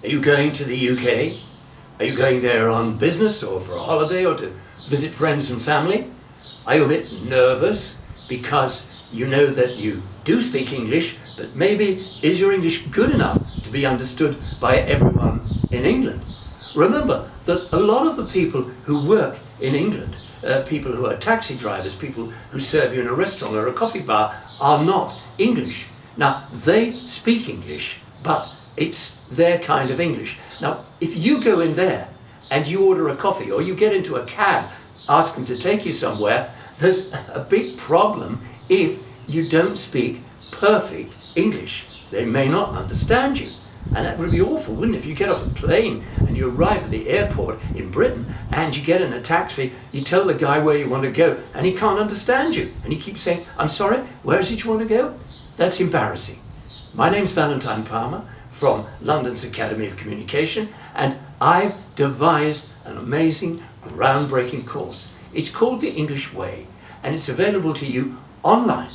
Are you going to the UK? Are you going there on business or for a holiday or to visit friends and family? Are you a bit nervous because you know that you do speak English, but maybe is your English good enough to be understood by everyone in England? Remember that a lot of the people who work in England, people who are taxi drivers, people who serve you in a restaurant or a coffee bar, are not English. Now, they speak English, but it's their kind of English. Now, if you go in there and you order a coffee or you get into a cab, ask them to take you somewhere, there's a big problem if you don't speak perfect English. They may not understand you. And that would be awful, wouldn't it? If you get off a plane and you arrive at the airport in Britain and you get in a taxi, you tell the guy where you want to go and he can't understand you. And he keeps saying, I'm sorry, where is it you want to go? That's embarrassing. My name's Valentine from London's Academy of Communication, and I've devised an amazing, groundbreaking course. It's called The English Way, and it's available to you online.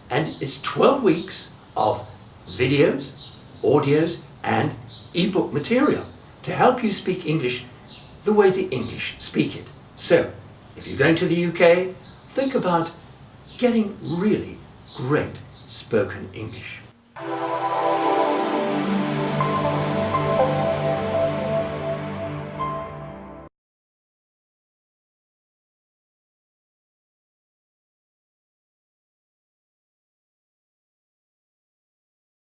And it's 12 weeks of videos, audios, and ebook material to help you speak English the way the English speak it. So, if you're going to the UK, think about getting really great spoken English.